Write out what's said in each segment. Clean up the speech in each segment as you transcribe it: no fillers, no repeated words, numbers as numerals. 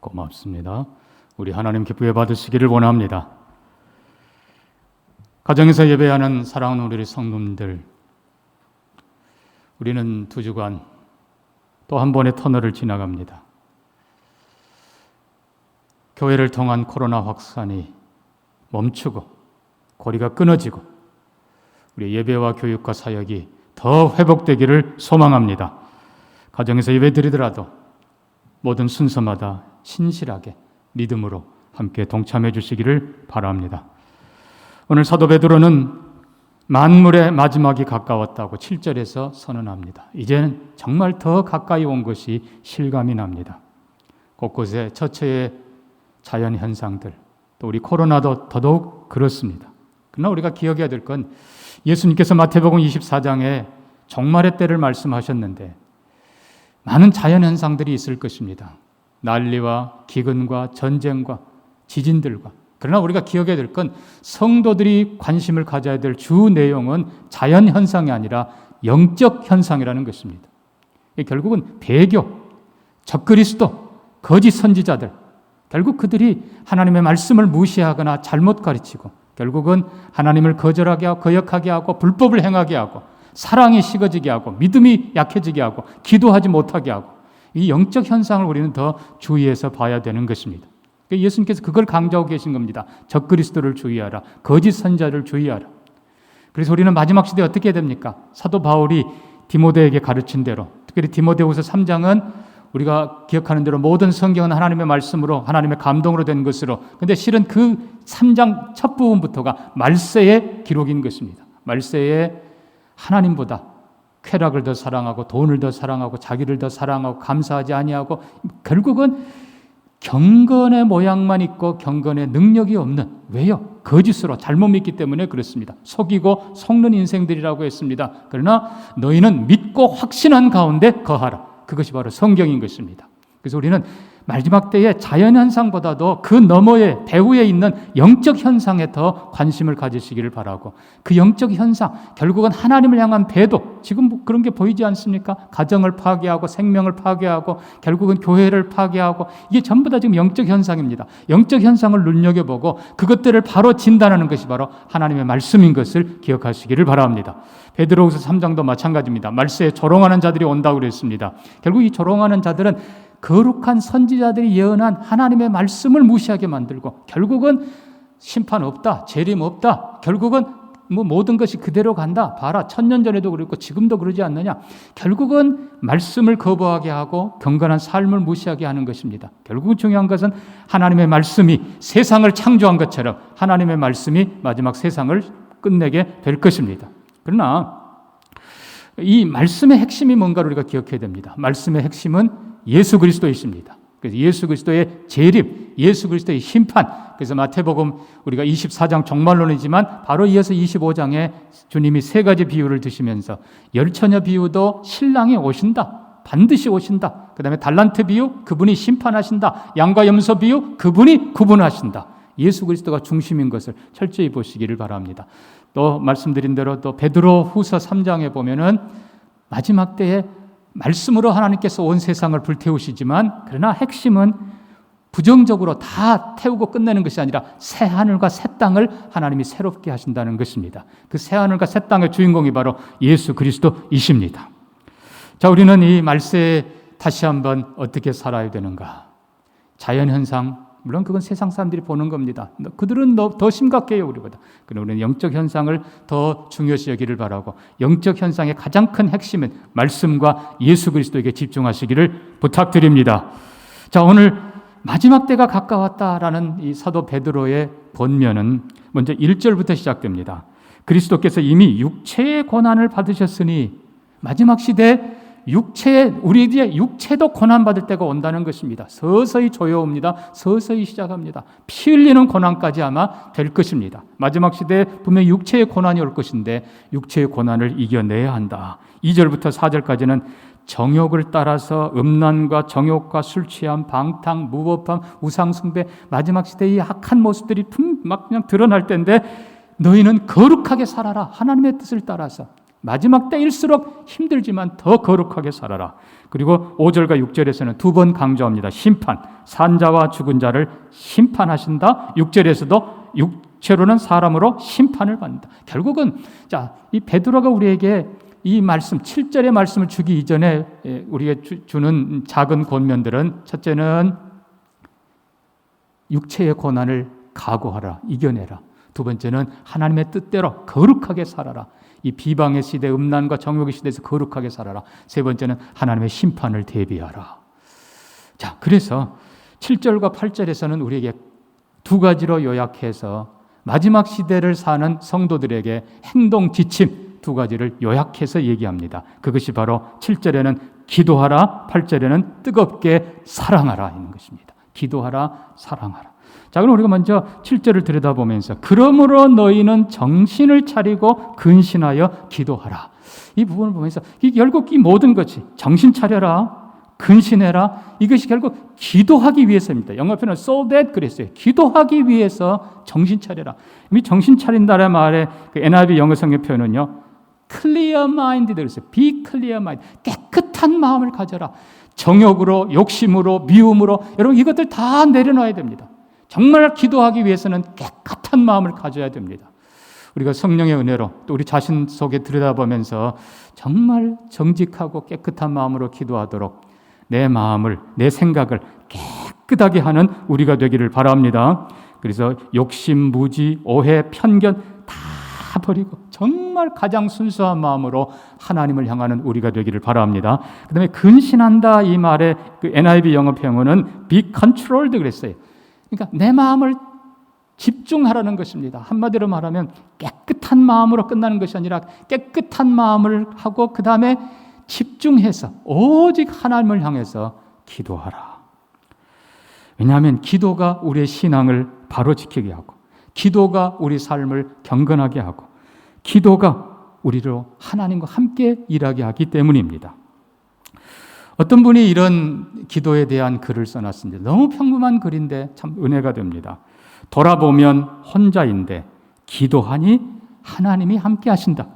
고맙습니다. 우리 하나님 기쁘게 받으시기를 원합니다. 가정에서 예배하는 사랑하는 우리 성도님들, 우리는 두 주간 또 한 번의 터널을 지나갑니다. 교회를 통한 코로나 확산이 멈추고 고리가 끊어지고 우리 예배와 교육과 사역이 더 회복되기를 소망합니다. 가정에서 예배 드리더라도 모든 순서마다 신실하게 믿음으로 함께 동참해 주시기를 바랍니다. 오늘 사도 베드로는 만물의 마지막이 가까웠다고 7절에서 선언합니다. 이제는 정말 더 가까이 온 것이 실감이 납니다. 곳곳에 처처의 자연 현상들, 또 우리 코로나도 더더욱 그렇습니다. 그러나 우리가 기억해야 될 건 예수님께서 마태복음 24장에 종말의 때를 말씀하셨는데 많은 자연 현상들이 있을 것입니다. 난리와 기근과 전쟁과 지진들과. 그러나 우리가 기억해야 될 건 성도들이 관심을 가져야 될 주 내용은 자연 현상이 아니라 영적 현상이라는 것입니다. 결국은 배교, 적그리스도, 거짓 선지자들, 결국 그들이 하나님의 말씀을 무시하거나 잘못 가르치고 결국은 하나님을 거절하게 하고 거역하게 하고 불법을 행하게 하고 사랑이 식어지게 하고 믿음이 약해지게 하고 기도하지 못하게 하고 이 영적 현상을 우리는 더 주의해서 봐야 되는 것입니다. 예수님께서 그걸 강조하고 계신 겁니다. 적그리스도를 주의하라. 거짓 선지자를 주의하라. 그래서 우리는 마지막 시대에 어떻게 해야 됩니까? 사도 바울이 디모데에게 가르친 대로, 특별히 디모데후서 3장은 우리가 기억하는 대로 모든 성경은 하나님의 말씀으로 하나님의 감동으로 된 것으로, 근데 실은 그 3장 첫 부분부터가 말세의 기록인 것입니다. 말세에 하나님보다 쾌락을 더 사랑하고 돈을 더 사랑하고 자기를 더 사랑하고 감사하지 아니하고 결국은 경건의 모양만 있고 경건의 능력이 없는, 왜요? 거짓으로 잘못 믿기 때문에 그렇습니다. 속이고 속는 인생들이라고 했습니다. 그러나 너희는 믿고 확신한 가운데 거하라. 그것이 바로 성경인 것입니다. 그래서 우리는 마지막 때의 자연현상보다도 그 너머에 배후에 있는 영적 현상에 더 관심을 가지시기를 바라고, 그 영적 현상, 결국은 하나님을 향한 배도, 지금 그런 게 보이지 않습니까? 가정을 파괴하고 생명을 파괴하고 결국은 교회를 파괴하고, 이게 전부 다 지금 영적 현상입니다. 영적 현상을 눈여겨보고 그것들을 바로 진단하는 것이 바로 하나님의 말씀인 것을 기억하시기를 바랍니다. 베드로후서 3장도 마찬가지입니다. 말세에 조롱하는 자들이 온다고 그랬습니다. 결국 이 조롱하는 자들은 거룩한 선지자들이 예언한 하나님의 말씀을 무시하게 만들고 결국은 심판 없다, 재림 없다, 결국은 모든 것이 그대로 간다. 봐라, 1000년 전에도 그랬고 지금도 그러지 않느냐. 결국은 말씀을 거부하게 하고 경건한 삶을 무시하게 하는 것입니다. 결국 중요한 것은 하나님의 말씀이 세상을 창조한 것처럼 하나님의 말씀이 마지막 세상을 끝내게 될 것입니다. 그러나 이 말씀의 핵심이 뭔가를 우리가 기억해야 됩니다. 말씀의 핵심은 예수 그리스도이십니다. 그래서 예수 그리스도의 재림, 예수 그리스도의 심판. 그래서 마태복음 우리가 24장 종말론이지만 바로 이어서 25장에 주님이 세 가지 비유를 드시면서 열처녀 비유도 신랑이 오신다, 반드시 오신다. 그 다음에 달란트 비유, 그분이 심판하신다. 양과 염소 비유, 그분이 구분하신다. 예수 그리스도가 중심인 것을 철저히 보시기를 바랍니다. 또 말씀드린 대로 또 베드로 후서 3장에 보면은 마지막 때에 말씀으로 하나님께서 온 세상을 불태우시지만 그러나 핵심은 부정적으로 다 태우고 끝내는 것이 아니라 새 하늘과 새 땅을 하나님이 새롭게 하신다는 것입니다. 그 새 하늘과 새 땅의 주인공이 바로 예수 그리스도이십니다. 자, 우리는 이 말세에 다시 한번 어떻게 살아야 되는가? 자연현상, 물론 그건 세상 사람들이 보는 겁니다. 그들은 더 심각해요, 우리보다. 그러나 우리는 영적 현상을 더 중요시 여기를 바라고 영적 현상의 가장 큰 핵심은 말씀과 예수 그리스도에게 집중하시기를 부탁드립니다. 자, 오늘 마지막 때가 가까웠다라는 이 사도 베드로의 본면은 먼저 1절부터 시작됩니다. 그리스도께서 이미 육체의 고난을 받으셨으니 마지막 시대에 우리의 육체도 고난받을 때가 온다는 것입니다. 서서히 조여옵니다. 서서히 시작합니다. 피 흘리는 고난까지 아마 될 것입니다. 마지막 시대에 분명히 육체의 고난이 올 것인데 육체의 고난을 이겨내야 한다. 2절부터 4절까지는 정욕을 따라서 음란과 정욕과 술 취함, 방탕, 무법함, 우상숭배, 마지막 시대의 악한 모습들이 막 그냥 드러날 때인데 너희는 거룩하게 살아라. 하나님의 뜻을 따라서. 마지막 때일수록 힘들지만 더 거룩하게 살아라. 그리고 5절과 6절에서는 두 번 강조합니다. 심판, 산자와 죽은 자를 심판하신다. 6절에서도 육체로는 사람으로 심판을 받는다. 결국은 이 베드로가 우리에게 이 말씀 7절의 말씀을 주기 이전에 우리에게 주는 작은 권면들은, 첫째는 육체의 고난을 각오하라, 이겨내라. 두 번째는 하나님의 뜻대로 거룩하게 살아라. 이 비방의 시대, 음란과 정욕의 시대에서 거룩하게 살아라. 세 번째는 하나님의 심판을 대비하라. 그래서 7절과 8절에서는 우리에게 두 가지로 요약해서 마지막 시대를 사는 성도들에게 행동 지침 두 가지를 요약해서 얘기합니다. 그것이 바로 7절에는 기도하라, 8절에는 뜨겁게 사랑하라 있는 것입니다. 기도하라, 사랑하라. 그럼 우리가 먼저 7절을 들여다보면서 그러므로 너희는 정신을 차리고 근신하여 기도하라. 이 부분을 보면서 결국 이 모든 것이 정신 차려라, 근신해라, 이것이 결국 기도하기 위해서입니다. 영어 표현은 so that 그랬어요. 기도하기 위해서 정신 차려라. 이 정신 차린다는 말의 NIV 영어 성경 표현은요, clear minded 그랬어요. be clear mind. 깨끗한 마음을 가져라. 정욕으로, 욕심으로, 미움으로, 여러분 이것들 다 내려놔야 됩니다. 정말 기도하기 위해서는 깨끗한 마음을 가져야 됩니다. 우리가 성령의 은혜로 또 우리 자신 속에 들여다보면서 정말 정직하고 깨끗한 마음으로 기도하도록 내 마음을, 내 생각을 깨끗하게 하는 우리가 되기를 바랍니다. 그래서 욕심, 무지, 오해, 편견 다 버리고 정말 가장 순수한 마음으로 하나님을 향하는 우리가 되기를 바랍니다. 그 다음에 근신한다 이 말의 NIV 영어 표현은 be controlled 그랬어요. 그러니까 내 마음을 집중하라는 것입니다. 한마디로 말하면 깨끗한 마음으로 끝나는 것이 아니라 깨끗한 마음을 하고 그 다음에 집중해서 오직 하나님을 향해서 기도하라. 왜냐하면 기도가 우리의 신앙을 바로 지키게 하고, 기도가 우리 삶을 경건하게 하고, 기도가 우리로 하나님과 함께 일하게 하기 때문입니다. 어떤 분이 이런 기도에 대한 글을 써놨습니다. 너무 평범한 글인데 참 은혜가 됩니다. 돌아보면 혼자인데 기도하니 하나님이 함께 하신다.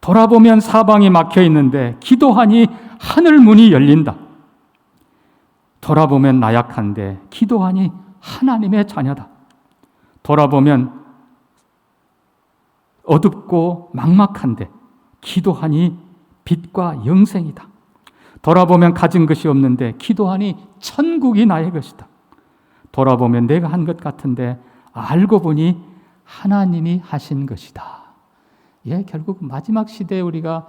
돌아보면 사방이 막혀 있는데 기도하니 하늘 문이 열린다. 돌아보면 나약한데 기도하니 하나님의 자녀다. 돌아보면 어둡고 막막한데 기도하니 빛과 영생이다. 돌아보면 가진 것이 없는데 기도하니 천국이 나의 것이다. 돌아보면 내가 한 것 같은데 알고 보니 하나님이 하신 것이다. 결국 마지막 시대에 우리가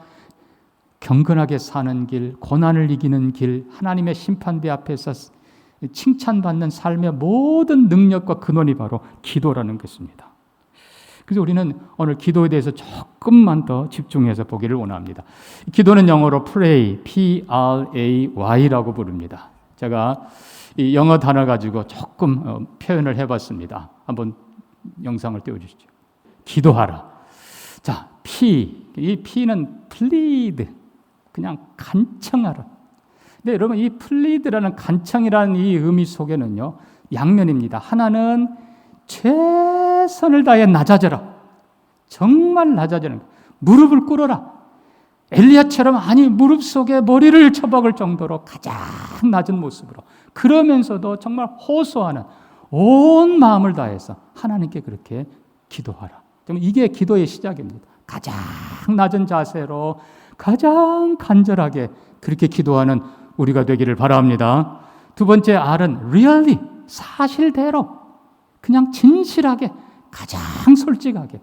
경건하게 사는 길, 고난을 이기는 길, 하나님의 심판대 앞에서 칭찬받는 삶의 모든 능력과 근원이 바로 기도라는 것입니다. 그래서 우리는 오늘 기도에 대해서 조금만 더 집중해서 보기를 원합니다. 기도는 영어로 pray, P-R-A-Y라고 부릅니다. 제가 이 영어 단어 가지고 조금 표현을 해봤습니다. 한번 영상을 띄워주시죠. 기도하라. 이 P는 plead, 그냥 간청하라. 근데 여러분 이 plead라는 간청이라는 이 의미 속에는요, 양면입니다. 하나는 최선을 다해 낮아져라. 정말 낮아지는 거예요. 무릎을 꿇어라. 엘리야처럼 무릎 속에 머리를 쳐박을 정도로 가장 낮은 모습으로, 그러면서도 정말 호소하는 온 마음을 다해서 하나님께 그렇게 기도하라. 이게 기도의 시작입니다. 가장 낮은 자세로 가장 간절하게 그렇게 기도하는 우리가 되기를 바랍니다. 두 번째 R은 really, 사실대로 그냥 진실하게, 가장 솔직하게.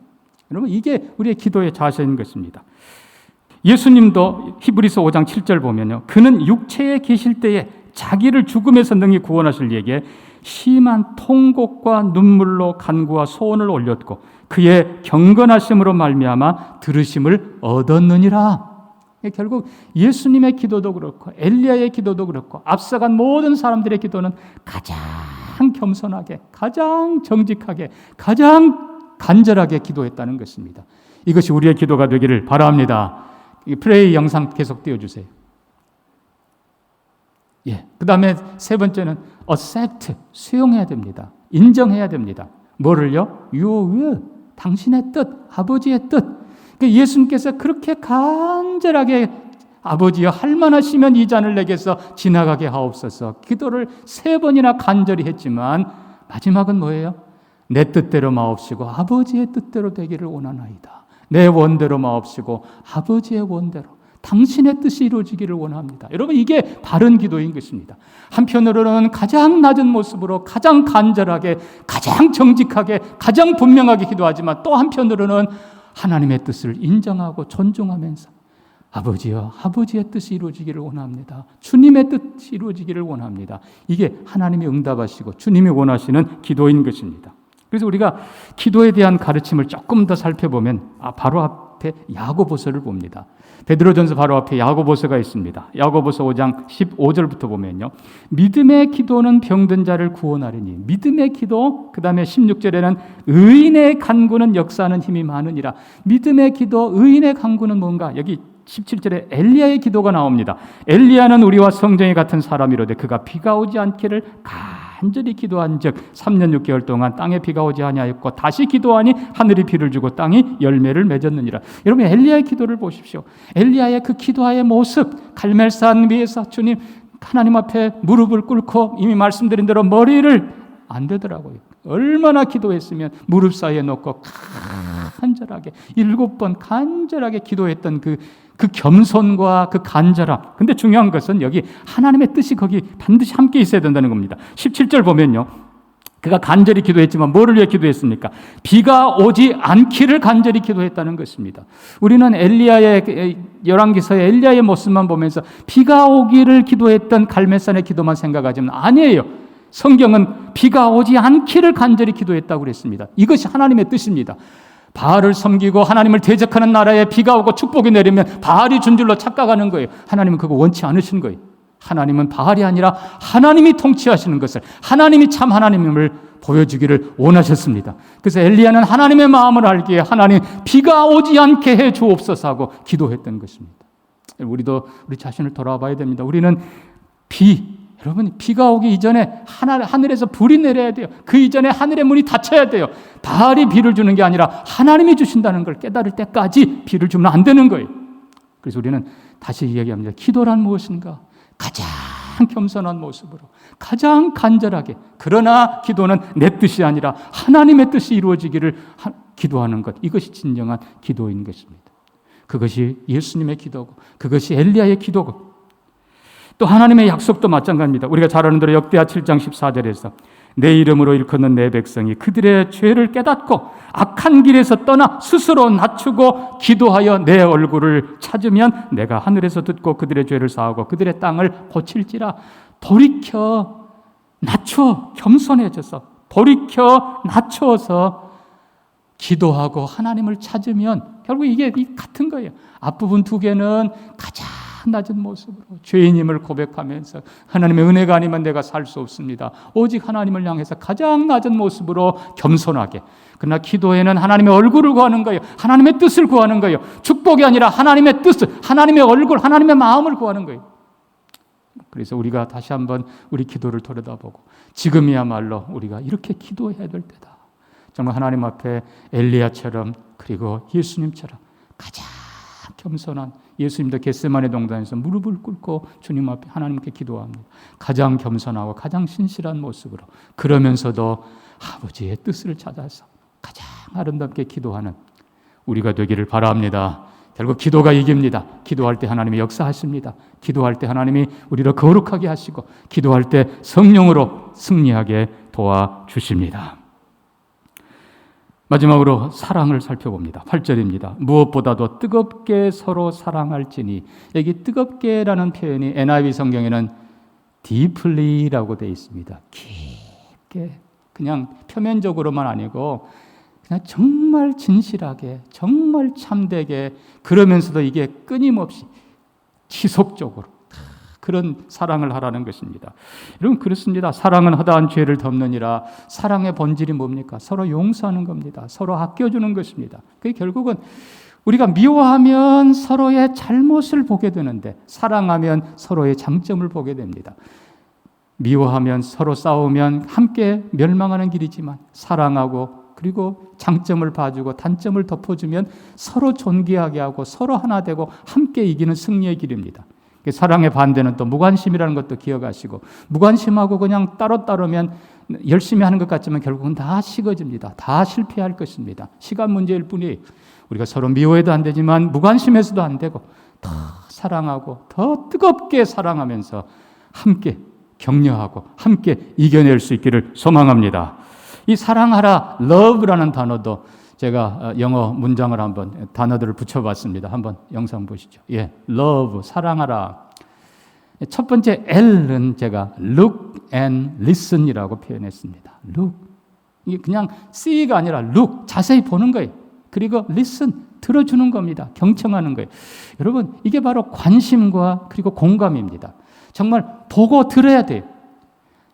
여러분 이게 우리의 기도의 자세인 것입니다. 예수님도 히브리서 5장 7절 보면요, 그는 육체에 계실 때에 자기를 죽음에서 능히 구원하실 이에게 심한 통곡과 눈물로 간구와 소원을 올렸고 그의 경건하심으로 말미암아 들으심을 얻었느니라. 결국 예수님의 기도도 그렇고 엘리야의 기도도 그렇고 앞서간 모든 사람들의 기도는 가장 겸손하게, 가장 정직하게, 가장 간절하게 기도했다는 것입니다. 이것이 우리의 기도가 되기를 바랍니다. 이 프레이 영상 계속 띄워주세요. 그 다음에 세 번째는 accept, 수용해야 됩니다. 인정해야 됩니다. 뭐를요? Your will, 당신의 뜻, 아버지의 뜻. 예수님께서 그렇게 간절하게 아버지여 할 만하시면 이 잔을 내게서 지나가게 하옵소서 기도를 3번이나 간절히 했지만 마지막은 뭐예요? 내 뜻대로 마옵시고 아버지의 뜻대로 되기를 원하나이다. 내 원대로 마옵시고 아버지의 원대로 당신의 뜻이 이루어지기를 원합니다. 여러분 이게 바른 기도인 것입니다. 한편으로는 가장 낮은 모습으로 가장 간절하게 가장 정직하게 가장 분명하게 기도하지만 또 한편으로는 하나님의 뜻을 인정하고 존중하면서 아버지여 아버지의 뜻이 이루어지기를 원합니다. 주님의 뜻이 이루어지기를 원합니다. 이게 하나님이 응답하시고 주님이 원하시는 기도인 것입니다. 그래서 우리가 기도에 대한 가르침을 조금 더 살펴보면 바로 앞에 야고보서를 봅니다. 베드로전서 바로 앞에 야고보서가 있습니다. 야고보서 5장 15절부터 보면요. 믿음의 기도는 병든 자를 구원하리니 믿음의 기도 그 다음에 16절에는 의인의 간구는 역사하는 힘이 많으니라. 믿음의 기도 의인의 간구는 뭔가 여기 17절에 엘리야의 기도가 나옵니다. 엘리야는 우리와 성정이 같은 사람이로되 그가 비가 오지 않기를 간절히 기도한 즉 3년 6개월 동안 땅에 비가 오지 아니하였고 다시 기도하니 하늘이 비를 주고 땅이 열매를 맺었느니라. 여러분 엘리야의 기도를 보십시오. 엘리야의 그 기도의 모습 갈멜산 위에서 주님 하나님 앞에 무릎을 꿇고 이미 말씀드린 대로 머리를 안 되더라고요. 얼마나 기도했으면 무릎 사이에 놓고 간절하게 7번 간절하게 기도했던 그 겸손과 그 간절함. 근데 중요한 것은 여기 하나님의 뜻이 거기 반드시 함께 있어야 된다는 겁니다. 17절 보면요. 그가 간절히 기도했지만 뭐를 위해 기도했습니까? 비가 오지 않기를 간절히 기도했다는 것입니다. 우리는 엘리야의 열왕기서의 엘리야의 모습만 보면서 비가 오기를 기도했던 갈멜산의 기도만 생각하지만 아니에요. 성경은 비가 오지 않기를 간절히 기도했다고 그랬습니다. 이것이 하나님의 뜻입니다. 바알을 섬기고 하나님을 대적하는 나라에 비가 오고 축복이 내리면 바알이 준 줄로 착각하는 거예요. 하나님은 그거 원치 않으신 거예요. 하나님은 바알이 아니라 하나님이 통치하시는 것을 하나님이 참 하나님임을 보여주기를 원하셨습니다. 그래서 엘리야는 하나님의 마음을 알기에 하나님 비가 오지 않게 해 주옵소서 하고 기도했던 것입니다. 우리도 우리 자신을 돌아봐야 됩니다. 우리는 여러분 비가 오기 이전에 하늘에서 불이 내려야 돼요. 그 이전에 하늘의 문이 닫혀야 돼요. 바알이 비를 주는 게 아니라 하나님이 주신다는 걸 깨달을 때까지 비를 주면 안 되는 거예요. 그래서 우리는 다시 이야기합니다. 기도란 무엇인가? 가장 겸손한 모습으로 가장 간절하게 그러나 기도는 내 뜻이 아니라 하나님의 뜻이 이루어지기를 기도하는 것. 이것이 진정한 기도인 것입니다. 그것이 예수님의 기도고 그것이 엘리야의 기도고 또 하나님의 약속도 마찬가지입니다. 우리가 잘 아는 대로 역대하 7장 14절에서 내 이름으로 일컫는 내 백성이 그들의 죄를 깨닫고 악한 길에서 떠나 스스로 낮추고 기도하여 내 얼굴을 찾으면 내가 하늘에서 듣고 그들의 죄를 사하고 그들의 땅을 고칠지라. 돌이켜 낮춰 겸손해져서 돌이켜 낮춰서 기도하고 하나님을 찾으면 결국 이게 같은 거예요. 앞부분 2개는 가장 낮은 모습으로 죄인임을 고백하면서 하나님의 은혜가 아니면 내가 살 수 없습니다. 오직 하나님을 향해서 가장 낮은 모습으로 겸손하게. 그러나 기도에는 하나님의 얼굴을 구하는 거예요. 하나님의 뜻을 구하는 거예요. 축복이 아니라 하나님의 뜻을, 하나님의 얼굴, 하나님의 마음을 구하는 거예요. 그래서 우리가 다시 한번 우리 기도를 돌아다보고 지금이야말로 우리가 이렇게 기도해야 될 때다. 정말 하나님 앞에 엘리야처럼 그리고 예수님처럼 가장 겸손한 예수님도 겟세마네 동산에서 무릎을 꿇고 주님 앞에 하나님께 기도합니다. 가장 겸손하고 가장 신실한 모습으로 그러면서도 아버지의 뜻을 찾아서 가장 아름답게 기도하는 우리가 되기를 바랍니다. 결국 기도가 이깁니다. 기도할 때 하나님이 역사하십니다. 기도할 때 하나님이 우리를 거룩하게 하시고 기도할 때 성령으로 승리하게 도와주십니다. 마지막으로 사랑을 살펴봅니다. 8절입니다. 무엇보다도 뜨겁게 서로 사랑할지니. 여기 뜨겁게라는 표현이 NIV 성경에는 deeply라고 되어 있습니다. 깊게 그냥 표면적으로만 아니고 그냥 정말 진실하게 정말 참되게 그러면서도 이게 끊임없이 지속적으로 그런 사랑을 하라는 것입니다. 여러분 그렇습니다. 사랑은 허다한 죄를 덮느니라. 사랑의 본질이 뭡니까? 서로 용서하는 겁니다. 서로 아껴주는 것입니다. 그게 결국은 우리가 미워하면 서로의 잘못을 보게 되는데 사랑하면 서로의 장점을 보게 됩니다. 미워하면 서로 싸우면 함께 멸망하는 길이지만 사랑하고 그리고 장점을 봐주고 단점을 덮어주면 서로 존귀하게 하고 서로 하나 되고 함께 이기는 승리의 길입니다. 사랑의 반대는 또 무관심이라는 것도 기억하시고, 무관심하고 그냥 따로따로면 열심히 하는 것 같지만 결국은 다 식어집니다. 다 실패할 것입니다. 시간 문제일 뿐이에요. 우리가 서로 미워해도 안 되지만 무관심해서도 안 되고 더 사랑하고 더 뜨겁게 사랑하면서 함께 격려하고 함께 이겨낼 수 있기를 소망합니다. 이 사랑하라, love라는 단어도 제가 영어 문장을 한번 단어들을 붙여봤습니다. 한번 영상 보시죠. 예, love, 사랑하라. 첫 번째 L은 제가 look and listen이라고 표현했습니다. look, 이게 그냥 see가 아니라 look, 자세히 보는 거예요. 그리고 listen, 들어주는 겁니다. 경청하는 거예요. 여러분, 이게 바로 관심과 그리고 공감입니다. 정말 보고 들어야 돼요.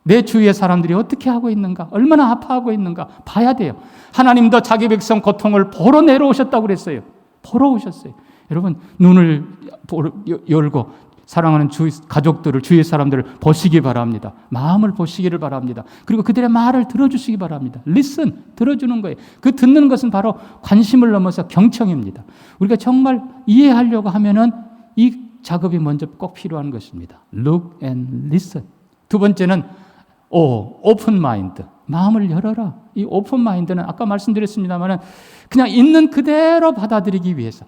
내 주위의 사람들이 어떻게 하고 있는가, 얼마나 아파하고 있는가 봐야 돼요. 하나님도 자기 백성 고통을 보러 내려오셨다고 그랬어요. 보러 오셨어요. 여러분, 눈을 열고 사랑하는 주위 가족들을, 주위의 사람들을 보시기 바랍니다. 마음을 보시기를 바랍니다. 그리고 그들의 말을 들어주시기 바랍니다. listen, 들어주는 거예요. 그 듣는 것은 바로 관심을 넘어서 경청입니다. 우리가 정말 이해하려고 하면은 이 작업이 먼저 꼭 필요한 것입니다. look and listen. 두 번째는 open mind. 마음을 열어라. 이 open mind는 아까 말씀드렸습니다만은 그냥 있는 그대로 받아들이기 위해서,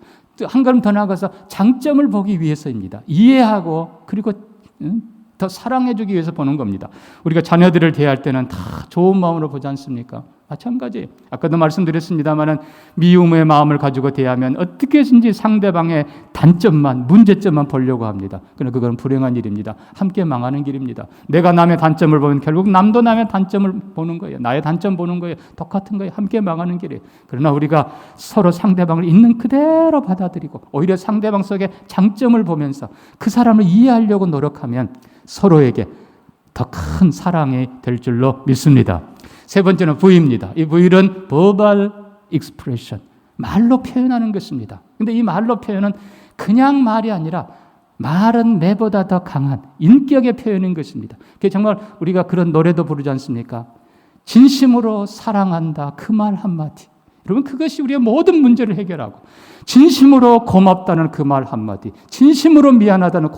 한 걸음 더 나아가서 장점을 보기 위해서입니다. 이해하고 그리고 더 사랑해주기 위해서 보는 겁니다. 우리가 자녀들을 대할 때는 다 좋은 마음으로 보지 않습니까? 마찬가지예요. 아까도 말씀드렸습니다마는 미움의 마음을 가지고 대하면 어떻게든지 상대방의 단점만, 문제점만 보려고 합니다. 그러나 그건 불행한 일입니다. 함께 망하는 길입니다. 내가 남의 단점을 보면 결국 남도 남의 단점을 보는 거예요. 나의 단점 보는 거예요. 똑같은 거예요. 함께 망하는 길이에요. 그러나 우리가 서로 상대방을 있는 그대로 받아들이고 오히려 상대방 속에 장점을 보면서 그 사람을 이해하려고 노력하면 서로에게 더 큰 사랑이 될 줄로 믿습니다. 세 번째는 V입니다. 이 V는 verbal expression, 말로 표현하는 것입니다. 그런데 이 말로 표현은 그냥 말이 아니라 말은 매보다 더 강한 인격의 표현인 것입니다. 그게 정말 우리가 그런 노래도 부르지 않습니까? 진심으로 사랑한다, 그 말 한마디. 여러분, 그것이 우리의 모든 문제를 해결하고, 진심으로 고맙다는 그 말 한마디, 진심으로 미안하다는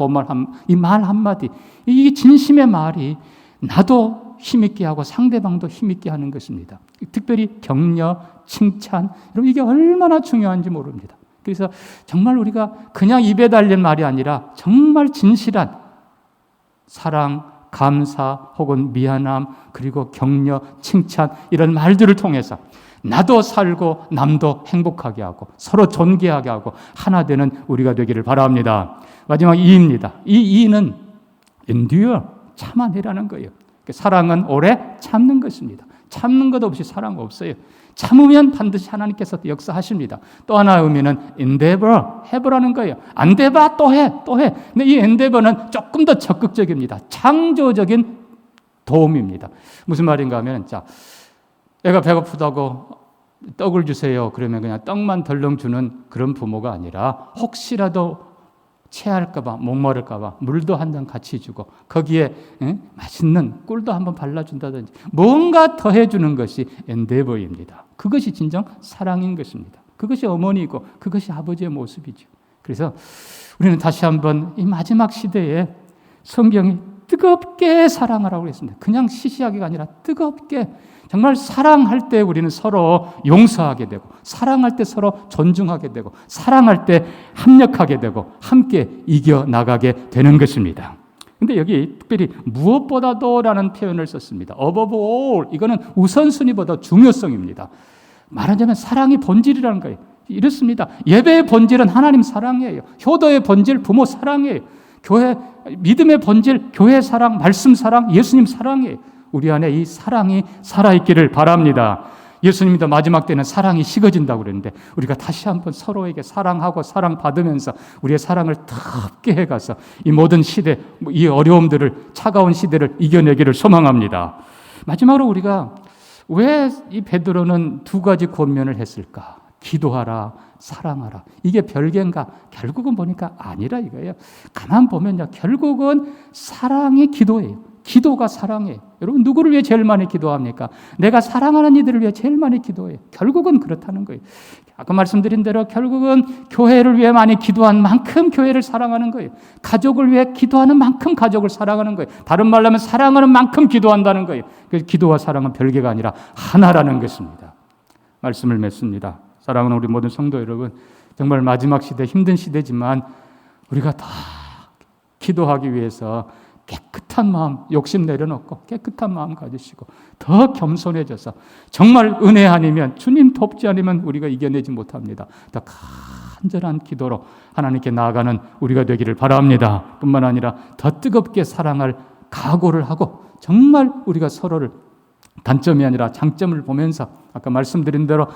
이 말 한마디, 이 진심의 말이 나도 힘있게 하고 상대방도 힘있게 하는 것입니다. 특별히 격려, 칭찬, 여러분 이게 얼마나 중요한지 모릅니다. 그래서 정말 우리가 그냥 입에 달린 말이 아니라 정말 진실한 사랑, 감사 혹은 미안함, 그리고 격려, 칭찬 이런 말들을 통해서 나도 살고 남도 행복하게 하고 서로 존귀하게 하고 하나 되는 우리가 되기를 바랍니다. 마지막 E입니다. 이 E는 endure, 참아내라는 거예요. 사랑은 오래 참는 것입니다. 참는 것 없이 사랑 없어요. 참으면 반드시 하나님께서 역사하십니다. 또 하나의 의미는 endeavor, 해보라는 거예요. 안 돼봐, 또 해, 또 해. 근데 이 endeavor는 조금 더 적극적입니다. 창조적인 도움입니다. 무슨 말인가 하면, 자, 애가 배고프다고 떡을 주세요. 그러면 그냥 떡만 덜렁 주는 그런 부모가 아니라 혹시라도 체할까봐, 목마를까봐 물도 한 잔 같이 주고 거기에 맛있는 꿀도 한번 발라준다든지 뭔가 더해주는 것이 엔데버입니다. 그것이 진정 사랑인 것입니다. 그것이 어머니이고 그것이 아버지의 모습이죠. 그래서 우리는 다시 한번 이 마지막 시대에 성경이 뜨겁게 사랑하라고 했습니다. 그냥 시시하게가 아니라 뜨겁게, 정말 사랑할 때 우리는 서로 용서하게 되고, 사랑할 때 서로 존중하게 되고, 사랑할 때 합력하게 되고, 함께 이겨나가게 되는 것입니다. 근데 여기 특별히 무엇보다도라는 표현을 썼습니다. above all, 이거는 우선순위보다 중요성입니다. 말하자면 사랑이 본질이라는 거예요. 이렇습니다. 예배의 본질은 하나님 사랑이에요. 효도의 본질 부모 사랑이에요. 교회 믿음의 본질 교회 사랑, 말씀 사랑, 예수님 사랑이에요. 우리 안에 이 사랑이 살아있기를 바랍니다. 예수님도 마지막 때는 사랑이 식어진다고 그랬는데 우리가 다시 한번 서로에게 사랑하고 사랑받으면서 우리의 사랑을 덮게 해가서 이 모든 시대, 이 어려움들을, 차가운 시대를 이겨내기를 소망합니다. 마지막으로 우리가 왜 이 베드로는 두 가지 권면을 했을까? 기도하라, 사랑하라. 이게 별개인가? 결국은 보니까 아니라 이거예요. 가만 보면요, 결국은 사랑이 기도예요. 기도가 사랑이에요. 여러분 누구를 위해 제일 많이 기도합니까? 내가 사랑하는 이들을 위해 제일 많이 기도해요. 결국은 그렇다는 거예요. 아까 말씀드린 대로 결국은 교회를 위해 많이 기도한 만큼 교회를 사랑하는 거예요. 가족을 위해 기도하는 만큼 가족을 사랑하는 거예요. 다른 말로 하면 사랑하는 만큼 기도한다는 거예요. 그래서 기도와 사랑은 별개가 아니라 하나라는 것입니다. 말씀을 맺습니다. 사랑하는 우리 모든 성도 여러분, 정말 마지막 시대, 힘든 시대지만 우리가 다 기도하기 위해서 깨끗한 마음, 욕심 내려놓고 깨끗한 마음 가지시고 더 겸손해져서 정말 은혜 아니면 주님 돕지 않으면 우리가 이겨내지 못합니다. 더 간절한 기도로 하나님께 나아가는 우리가 되기를 바랍니다. 뿐만 아니라 더 뜨겁게 사랑할 각오를 하고 정말 우리가 서로를 단점이 아니라 장점을 보면서 아까 말씀드린 대로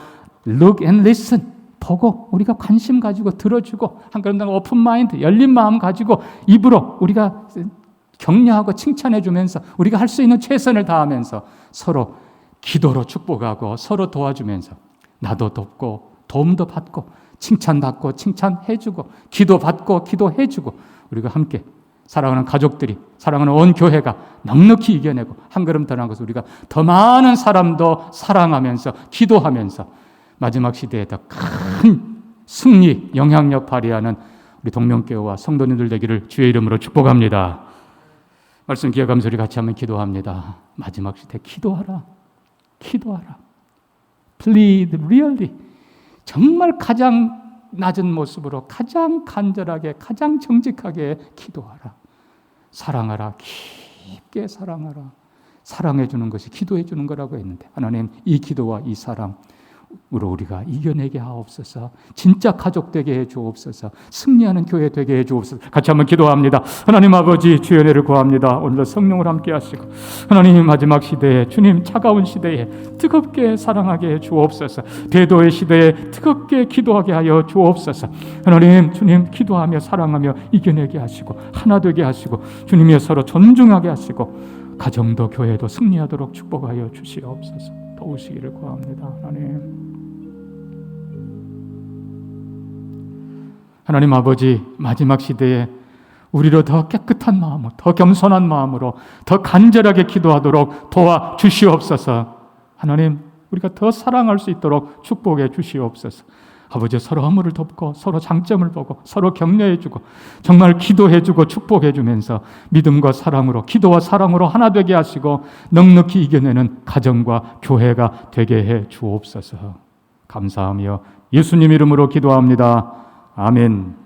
look and listen, 보고 우리가 관심 가지고 들어주고 한 걸음 더 오픈 마인드, 열린 마음 가지고 입으로 우리가 격려하고 칭찬해 주면서 우리가 할 수 있는 최선을 다하면서 서로 기도로 축복하고 서로 도와주면서 나도 돕고 도움도 받고 칭찬받고 칭찬해 주고 기도받고 기도해 주고 우리가 함께 사랑하는 가족들이 사랑하는 온 교회가 넉넉히 이겨내고 한 걸음 더 나아가서 우리가 더 많은 사람도 사랑하면서 기도하면서 마지막 시대에 더 큰 승리, 영향력 발휘하는 우리 동명교회와 성도님들 되기를 주의 이름으로 축복합니다. 말씀 기억하면서 우리 같이 한번 기도합니다. 마지막 시대 기도하라. 기도하라. Plead really. 정말 가장 낮은 모습으로 가장 간절하게 가장 정직하게 기도하라. 사랑하라. 깊게 사랑하라. 사랑해 주는 것이 기도해 주는 거라고 했는데 하나님 이 기도와 이 사랑으로 우리가 이겨내게 하옵소서. 진짜 가족 되게 해 주옵소서. 승리하는 교회 되게 해 주옵소서. 같이 한번 기도합니다. 하나님 아버지 주의 은혜를 구합니다. 오늘도 성령을 함께 하시고 하나님 마지막 시대에 주님 차가운 시대에 뜨겁게 사랑하게 해 주옵소서. 대도의 시대에 뜨겁게 기도하게 하여 주옵소서. 하나님 주님 기도하며 사랑하며 이겨내게 하시고 하나 되게 하시고 주님이 서로 존중하게 하시고 가정도 교회도 승리하도록 축복하여 주시옵소서. 도우시기를 구합니다. 하나님 아버지 마지막 시대에 우리로 더 깨끗한 마음으로 더 겸손한 마음으로 더 간절하게 기도하도록 도와주시옵소서. 하나님 우리가 더 사랑할 수 있도록 축복해 주시옵소서. 아버지 서로 허물을 돕고 서로 장점을 보고 서로 격려해주고 정말 기도해주고 축복해주면서 믿음과 사랑으로 기도와 사랑으로 하나 되게 하시고 넉넉히 이겨내는 가정과 교회가 되게 해 주옵소서. 감사하며 예수님 이름으로 기도합니다. 아멘.